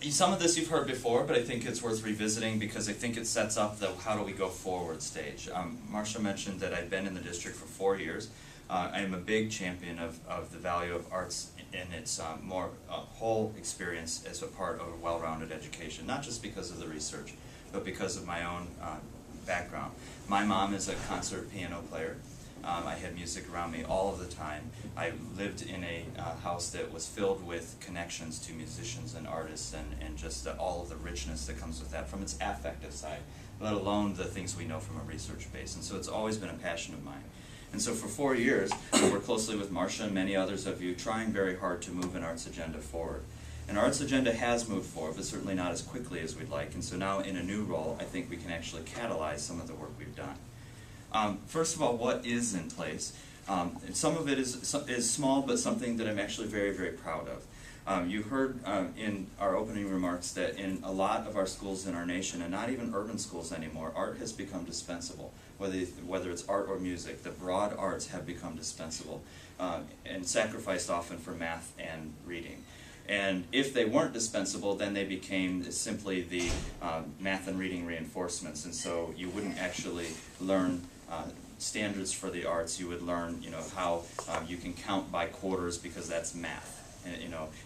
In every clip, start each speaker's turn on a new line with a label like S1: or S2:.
S1: Some of this you've heard before, but I think it's worth revisiting because I think it sets up the how do we go forward stage. Marcia mentioned that I've been in the district for 4 years. I am a big champion of the value of arts in its whole experience as a part of a well-rounded education, not just because of the research, but because of my own background. My mom is a concert piano player. I had music around me all of the time. I lived in a house that was filled with connections to musicians and artists and just all of the richness that comes with that from its affective side, let alone the things we know from a research base. And so it's always been a passion of mine. And so for 4 years, I worked closely with Marcia and many others of you, trying very hard to move an arts agenda forward. An arts agenda has moved forward, but certainly not as quickly as we'd like. And so now in a new role, I think we can actually catalyze some of the work we've done. First of all, what is in place? Some of it is small, but something that I'm actually very, very proud of. You heard in our opening remarks that in a lot of our schools in our nation, and not even urban schools anymore, art has become dispensable. Whether it's art or music, the broad arts have become dispensable and sacrificed often for math and reading. And if they weren't dispensable, then they became simply the math and reading reinforcements, and so you wouldn't actually learn standards for the arts. You would learn, how you can count by quarters because that's math.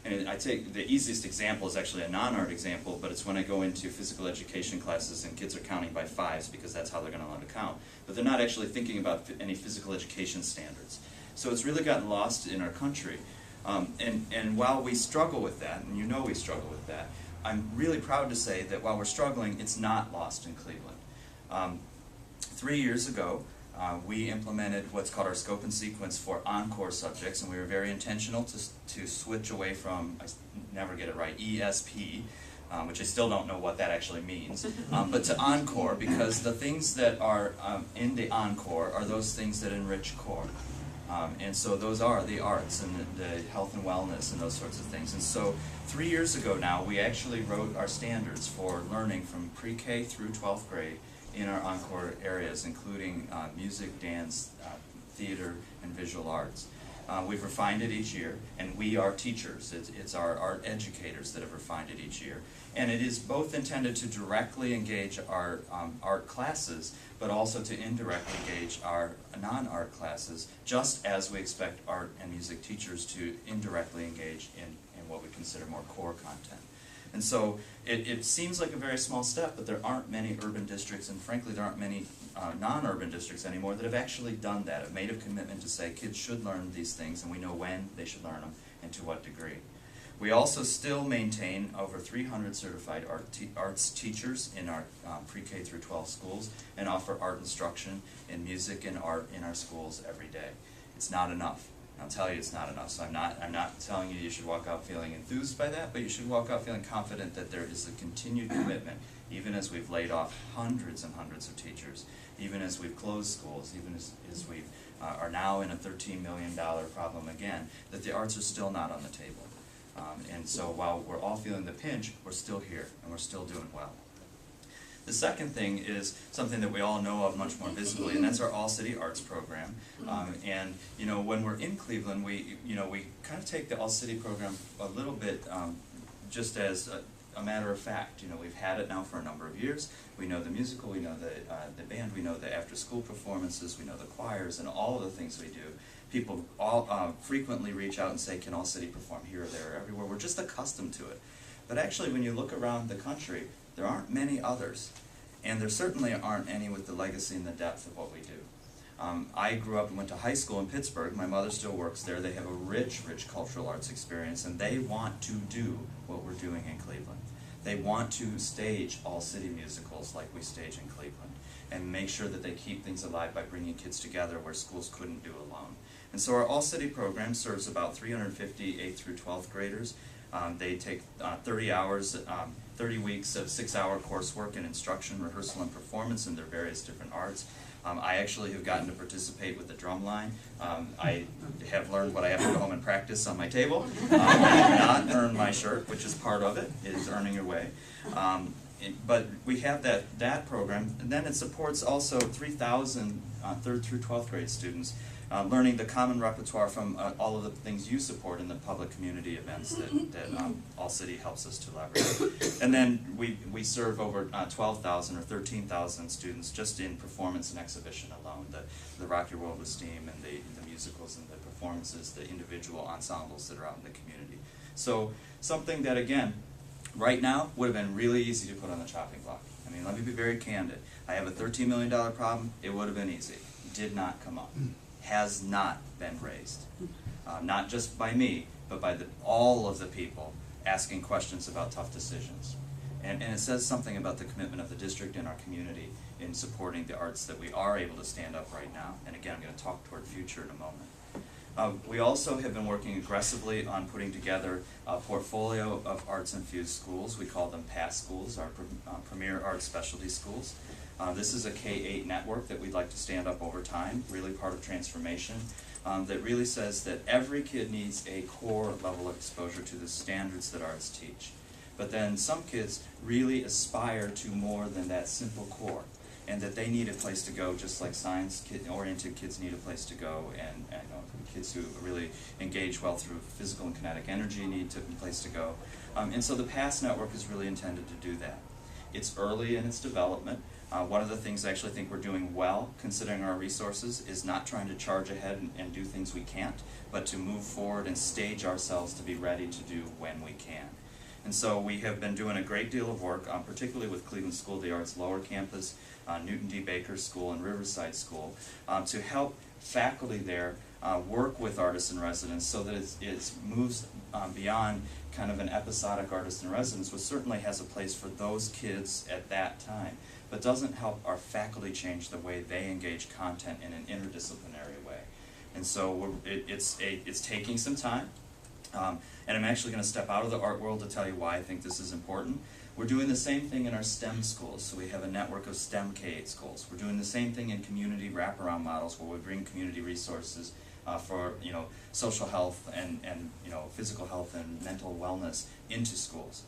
S1: And I'd say the easiest example is actually a non-art example, but it's when I go into physical education classes and kids are counting by fives because that's how they're going to learn to count. But they're not actually thinking about any physical education standards. So it's really gotten lost in our country. And while we struggle with that, and we struggle with that, I'm really proud to say that while we're struggling, it's not lost in Cleveland. 3 years ago, we implemented what's called our scope and sequence for encore subjects, and we were very intentional to switch away from, I never get it right, ESP, which I still don't know what that actually means, but to encore, because the things that are in the encore are those things that enrich core. And so those are the arts and the health and wellness and those sorts of things. And so 3 years ago now, we actually wrote our standards for learning from pre-K through 12th grade in our encore areas, including music, dance, theater, and visual arts. We've refined it each year, and we are teachers. It's our art educators that have refined it each year. And it is both intended to directly engage our art classes, but also to indirectly engage our non-art classes, just as we expect art and music teachers to indirectly engage in what we consider more core content. And so it seems like a very small step, but there aren't many urban districts, and frankly there aren't many non-urban districts anymore that have actually done that, have made a commitment to say kids should learn these things, and we know when they should learn them and to what degree. We also still maintain over 300 certified arts teachers in our pre-K through 12 schools and offer art instruction in music and art in our schools every day. It's not enough. I'll tell you it's not enough, so I'm not telling you should walk out feeling enthused by that, but you should walk out feeling confident that there is a continued commitment, even as we've laid off hundreds and hundreds of teachers, even as we've closed schools, even as we are now in a $13 million problem again, that the arts are still not on the table. And so while we're all feeling the pinch, we're still here, and we're still doing well. The second thing is something that we all know of much more visibly, and that's our All-City Arts program. And when we're in Cleveland, we kind of take the All-City program a little bit just as a matter of fact. We've had it now for a number of years. We know the musical, we know the band, we know the after-school performances, we know the choirs, and all of the things we do. People all frequently reach out and say, can All-City perform here or there or everywhere? We're just accustomed to it. But actually, when you look around the country, there aren't many others, and there certainly aren't any with the legacy and the depth of what we do. I grew up and went to high school in Pittsburgh. My mother still works there. They have a rich, rich cultural arts experience, and they want to do what we're doing in Cleveland. They want to stage all-city musicals like we stage in Cleveland, and make sure that they keep things alive by bringing kids together where schools couldn't do alone. And so our All-City program serves about 350 8th through 12th graders. They take 30 hours, 30 weeks of 6-hour coursework in instruction, rehearsal, and performance in their various different arts. I actually have gotten to participate with the drum line. I have learned what I have to go home and practice on my table. I have not earned my shirt, which is part of it, is earning your way. But we have that program, and then it supports also 3,000 3rd through 12th grade students learning the common repertoire from all of the things you support in the public community events that All City helps us to leverage. And then we serve over 12,000 or 13,000 students just in performance and exhibition alone, the Rock Your World with STEAM and the musicals and the performances, the individual ensembles that are out in the community. So something that, again, right now would have been really easy to put on the chopping block. I mean, let me be very candid. I have a $13 million problem. It would have been easy. Did not come up. Has not been raised. Not just by me, but by all of the people asking questions about tough decisions. And it says something about the commitment of the district and our community in supporting the arts that we are able to stand up right now. And again, I'm going to talk toward future in a moment. We also have been working aggressively on putting together a portfolio of arts-infused schools. We call them PASS schools, our premier arts specialty schools. This is a K-8 network that we'd like to stand up over time, really part of transformation, that really says that every kid needs a core level of exposure to the standards that arts teach. But then some kids really aspire to more than that simple core, and that they need a place to go just like science-oriented kids need a place to go, and kids who really engage well through physical and kinetic energy need a place to go. And so the PASS network is really intended to do that. It's early in its development. One of the things I actually think we're doing well, considering our resources, is not trying to charge ahead and do things we can't, but to move forward and stage ourselves to be ready to do when we can. And so we have been doing a great deal of work, particularly with Cleveland School of the Arts Lower Campus, Newton D. Baker School, and Riverside School, to help faculty there work with artists in residence so that it moves beyond kind of an episodic artist in residence, which certainly has a place for those kids at that time, but doesn't help our faculty change the way they engage content in an interdisciplinary way. And so it's taking some time. And I'm actually going to step out of the art world to tell you why I think this is important. We're doing the same thing in our STEM schools, so we have a network of STEM K-8 schools. We're doing the same thing in community wraparound models where we bring community resources for social health and physical health and mental wellness into schools.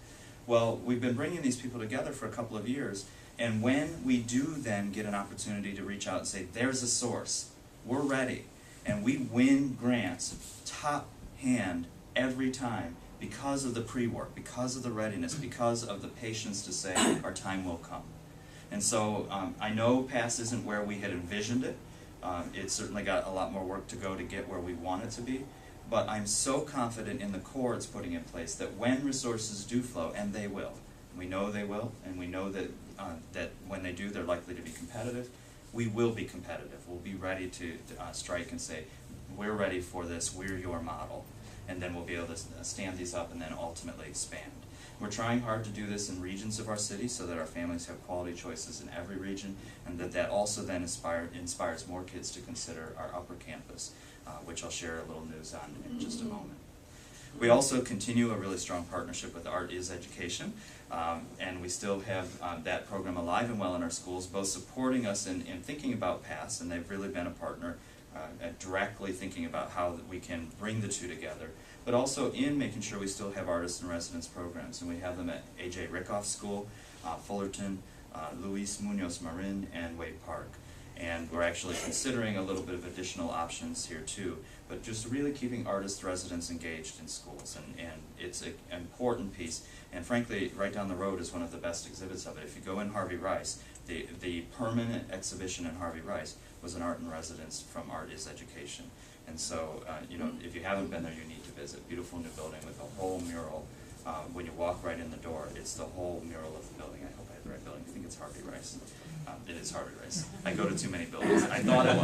S1: Well, we've been bringing these people together for a couple of years, and when we do then get an opportunity to reach out and say, there's a source, we're ready, and we win grants top hand every time because of the pre-work, because of the readiness, because of the patience to say our time will come. And so I know PASS isn't where we had envisioned it. It's certainly got a lot more work to go to get where we want it to be, but I'm so confident in the core it's putting in place that when resources do flow, and they will, we know they will, and we know that, that when they do, they're likely to be competitive, we will be competitive. We'll be ready to strike and say, we're ready for this, we're your model. And then we'll be able to stand these up and then ultimately expand. We're trying hard to do this in regions of our city so that our families have quality choices in every region, and that also then inspires more kids to consider our upper campus, which I'll share a little news on in just a moment. We also continue a really strong partnership with Art is Education, and we still have that program alive and well in our schools, both supporting us in thinking about PASS, and they've really been a partner directly thinking about how we can bring the two together, but also in making sure we still have artist in residence programs, and we have them at A.J. Rickoff School, Fullerton, Luis Munoz Marin, and Wade Park. And we're actually considering a little bit of additional options here too, but just really keeping artist residents engaged in schools, and it's an important piece, and frankly, right down the road is one of the best exhibits of it. If you go in Harvey Rice, the permanent exhibition in Harvey Rice was an art in residence from Art is Education. And so, if you haven't been there, you need to visit. Beautiful new building with a whole mural. When you walk right in the door, it's the whole mural of the building. I hope I have the right building. I think it's Harvey Rice. It is Harvey Rice. I go to too many buildings. I thought it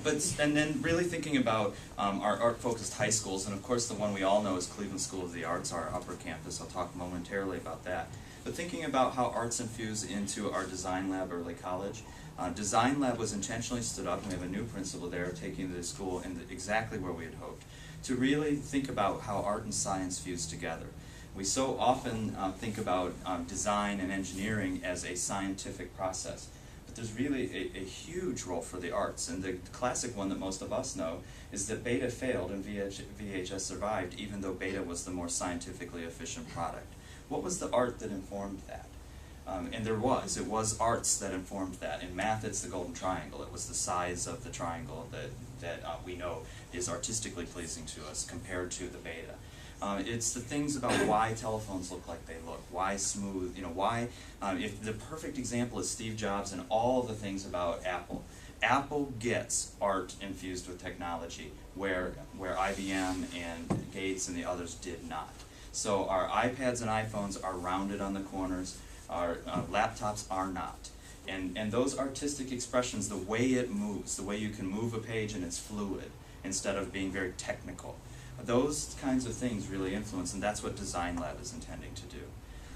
S1: was. And then really thinking about our art-focused high schools, and of course the one we all know is Cleveland School of the Arts, our upper campus. I'll talk momentarily about that. But thinking about how arts infuse into our design lab early college. Design lab was intentionally stood up, and we have a new principal there taking the school in exactly where we had hoped, to really think about how art and science fuse together. We so often think about design and engineering as a scientific process, but there's really a huge role for the arts, and the classic one that most of us know is that Beta failed and VHS survived, even though Beta was the more scientifically efficient product. What was the art that informed that? And it was arts that informed that. In math, it's the golden triangle. It was the size of the triangle that we know is artistically pleasing to us compared to the beta. It's the things about why telephones look like they look, why smooth, why, if the perfect example is Steve Jobs and all the things about Apple. Apple gets art infused with technology where IBM and Gates and the others did not. So our iPads and iPhones are rounded on the corners, our laptops are not. And those artistic expressions, the way it moves, the way you can move a page and it's fluid instead of being very technical, those kinds of things really influence, and that's what Design Lab is intending to do.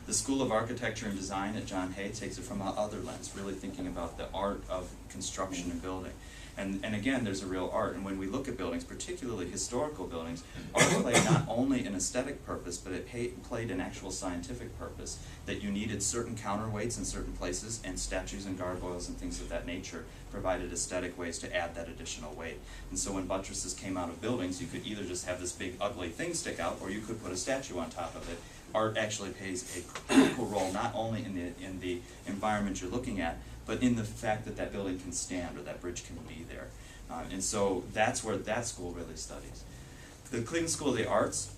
S1: The School of Architecture and Design at John Hay takes it from another lens, really thinking about the art of construction and building. And again, there's a real art, and when we look at buildings, particularly historical buildings, art played not only an aesthetic purpose, but it played an actual scientific purpose, that you needed certain counterweights in certain places, and statues and gargoyles and things of that nature provided aesthetic ways to add that additional weight. And so when buttresses came out of buildings, you could either just have this big ugly thing stick out, or you could put a statue on top of it. Art actually plays a critical role, not only in the environment you're looking at, but in the fact that that building can stand or that bridge can be there. And so that's where that school really studies. The Cleveland School of the Arts,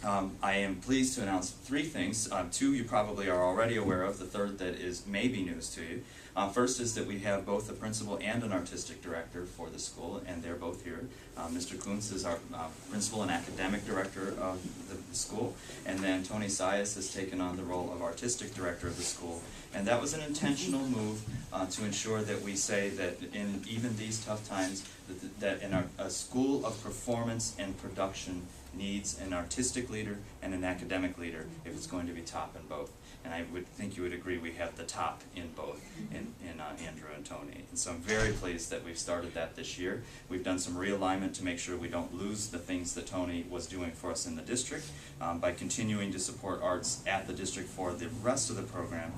S1: I am pleased to announce 3 things. 2 you probably are already aware of, the third that is maybe news to you. First is that we have both a principal and an artistic director for the school, and they're both here. Mr. Kuntz is our principal and academic director of the school, and then Tony Sias has taken on the role of artistic director of the school. And that was an intentional move to ensure that we say that in even these tough times, that in a school of performance and production needs an artistic leader and an academic leader if it's going to be top in both. And I would think you would agree we have the top in both, in Andrew and Tony. And so I'm very pleased that we've started that this year. We've done some realignment to make sure we don't lose the things that Tony was doing for us in the district by continuing to support arts at the district for the rest of the program,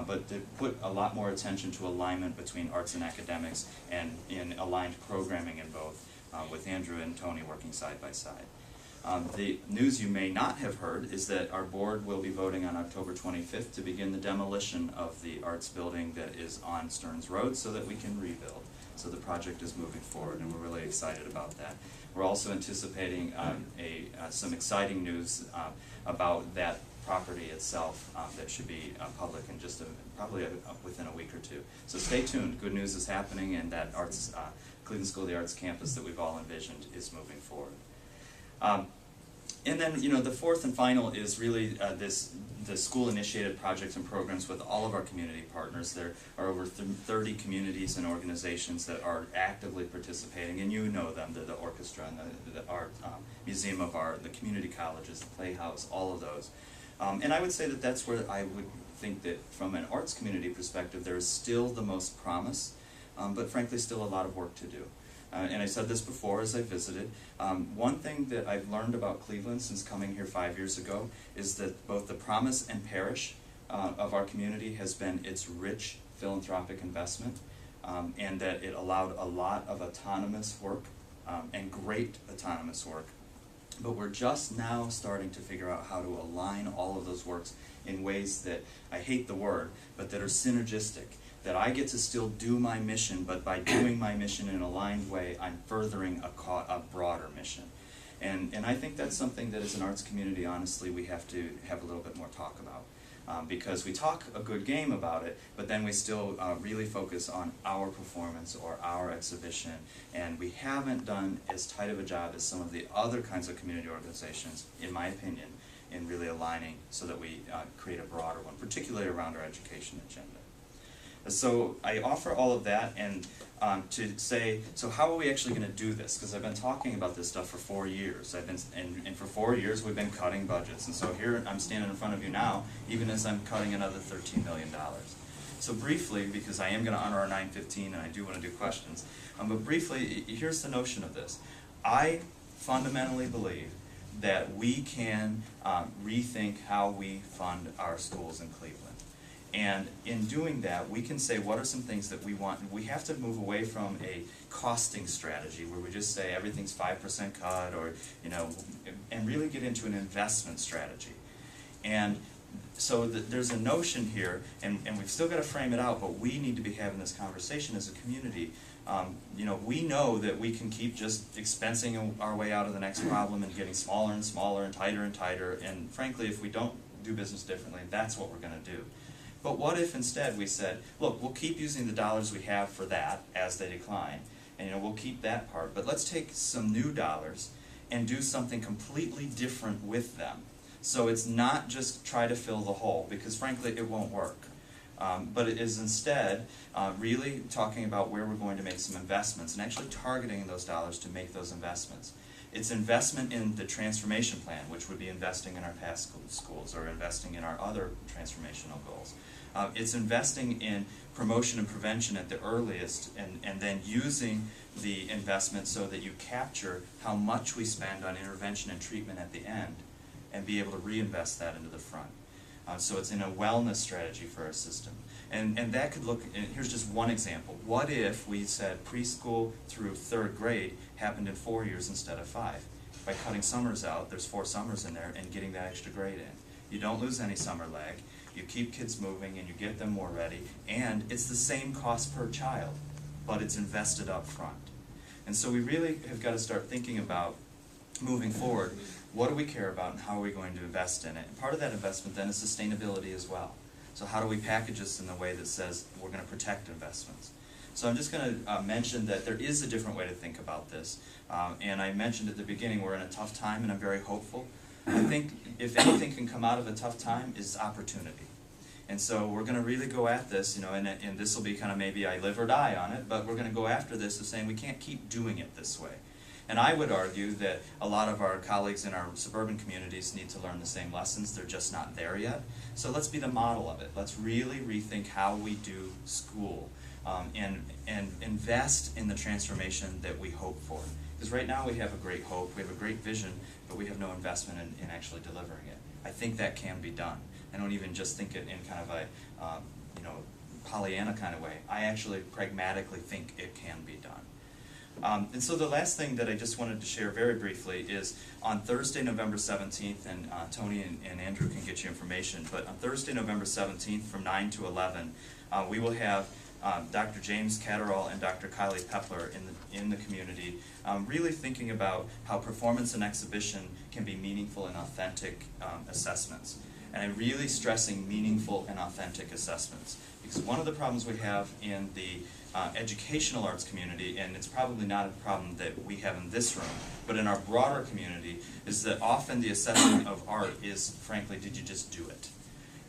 S1: but to put a lot more attention to alignment between arts and academics and in aligned programming in both, with Andrew and Tony working side by side. The news you may not have heard is that our board will be voting on October 25th to begin the demolition of the arts building that is on Stearns Road so that we can rebuild. So the project is moving forward, and we're really excited about that. We're also anticipating some exciting news about that property itself that should be public in just probably within a week or 2. So stay tuned. Good news is happening, and that Cleveland School of the Arts campus that we've all envisioned is moving forward. And then, the fourth and final is really the school-initiated projects and programs with all of our community partners. There are over 30 communities and organizations that are actively participating, and you know them, the orchestra and the art, Museum of Art, the community colleges, the Playhouse, all of those. And I would say that that's where I would think that from an arts community perspective, there is still the most promise, but frankly still a lot of work to do. And I said this before as I visited, one thing that I've learned about Cleveland since coming here 5 years ago is that both the promise and perish of our community has been its rich philanthropic investment, and that it allowed a lot of autonomous work, and great autonomous work. But we're just now starting to figure out how to align all of those works in ways that, I hate the word, but that are synergistic. That I get to still do my mission, but by doing my mission in an aligned way, I'm furthering a broader mission. And I think that's something that as an arts community, honestly, we have to have a little bit more talk about. Because we talk a good game about it, but then we still really focus on our performance or our exhibition, and we haven't done as tight of a job as some of the other kinds of community organizations, in my opinion, in really aligning so that we create a broader one, particularly around our education agenda. So I offer all of that and to say, so how are we actually going to do this? Because I've been talking about this stuff for 4 years. And for 4 years we've been cutting budgets. And so here I'm standing in front of you now, even as I'm cutting another $13 million. So briefly, because I am going to honor our 9:15 and I do want to do questions, but briefly, here's the notion of this. I fundamentally believe that we can rethink how we fund our schools in Cleveland. And in doing that, we can say what are some things that we want. We have to move away from a costing strategy where we just say everything's 5% cut, or and really get into an investment strategy. And So there's a notion here, and we've still got to frame it out, but we need to be having this conversation as a community. You know, we know that we can keep just expensing our way out of the next problem and getting smaller and smaller and tighter, and frankly, if we don't do business differently, that's what we're going to do. But what if instead we said, look, we'll keep using the dollars we have for that as they decline, and you know, we'll keep that part, but let's take some new dollars and do something completely different with them. So it's not just try to fill the hole, because frankly it won't work. But it is instead really talking about where we're going to make some investments and actually targeting those dollars to make those investments. It's investment in the transformation plan, which would be investing in our past schools or investing in our other transformational goals. It's investing in promotion and prevention at the earliest, and then using the investment so that you capture how much we spend on intervention and treatment at the end and be able to reinvest that into the front. So it's in a wellness strategy for our system. And that could look, and here's just one example. What if we said preschool through 3rd grade happened in 4 years instead of 5? By cutting summers out, there's 4 summers in there, and getting that extra grade in. You don't lose any summer lag, you keep kids moving, and you get them more ready, and it's the same cost per child, but it's invested up front. And so we really have got to start thinking about, moving forward, what do we care about and how are we going to invest in it? And part of that investment then is sustainability as well. So how do we package this in a way that says we're going to protect investments? So I'm just going to mention that there is a different way to think about this. And I mentioned at the beginning we're in a tough time, and I'm very hopeful. I think if anything can come out of a tough time is opportunity. And so we're going to really go at this, you know, and this will be kind of maybe I live or die on it, but we're going to go after this of saying we can't keep doing it this way. And I would argue that a lot of our colleagues in our suburban communities need to learn the same lessons. They're just not there yet. So let's be the model of it. Let's really rethink how we do school and invest in the transformation that we hope for. Because right now we have a great hope, we have a great vision, but we have no investment in actually delivering it. I think that can be done. I don't even just think it in kind of a you know, Pollyanna kind of way. I actually pragmatically think it can be done. And so the last thing that I just wanted to share very briefly is on Thursday, November 17th, and Tony and Andrew can get you information, but on Thursday, November 17th from 9 to 11, we will have Dr. James Catterall and Dr. Kylie Pepler in the community really thinking about how performance and exhibition can be meaningful and authentic assessments. And I'm really stressing meaningful and authentic assessments, because one of the problems we have in the educational arts community, and it's probably not a problem that we have in this room, but in our broader community, is that often the assessment of art is, frankly, did you just do it?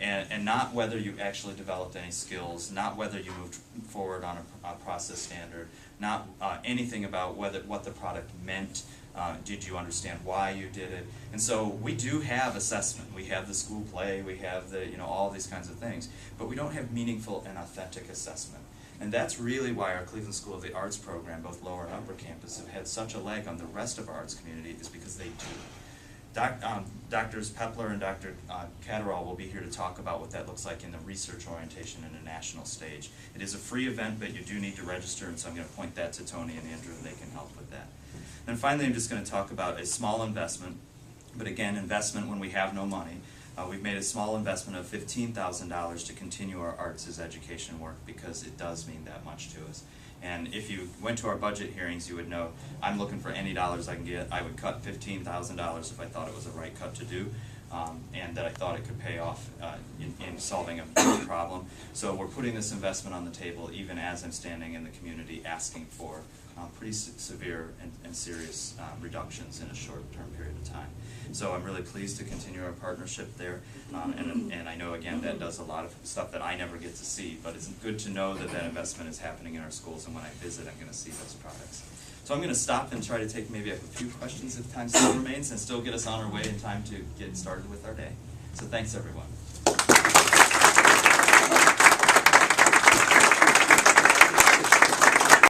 S1: And not whether you actually developed any skills, not whether you moved forward on a process standard, not anything about what the product meant. Did you understand why you did it? And so we do have assessment. We have the school play, we have the, you know, all these kinds of things, but we don't have meaningful and authentic assessment. And that's really why our Cleveland School of the Arts program, both lower and upper campus, have had such a leg on the rest of our arts community, is because they do. Drs. Pepler and Dr. Catterall will be here to talk about what that looks like in the research orientation and a national stage. It is a free event, but you do need to register, and so I'm going to point that to Tony and Andrew, and they can help with that. And finally, I'm just going to talk about a small investment, but again, investment when we have no money. We've made a small investment of $15,000 to continue our arts as education work, because it does mean that much to us. And if you went to our budget hearings, you would know I'm looking for any dollars I can get. I would cut $15,000 if I thought it was the right cut to do, and that I thought it could pay off in solving a big problem. So we're putting this investment on the table even as I'm standing in the community asking for pretty severe and serious reductions in a short-term period of time. So I'm really pleased to continue our partnership there, and I know, again, that does a lot of stuff that I never get to see, but it's good to know that that investment is happening in our schools, and when I visit, I'm going to see those products. So I'm going to stop and try to take maybe a few questions if time still remains, and still get us on our way in time to get started with our day. So thanks, everyone.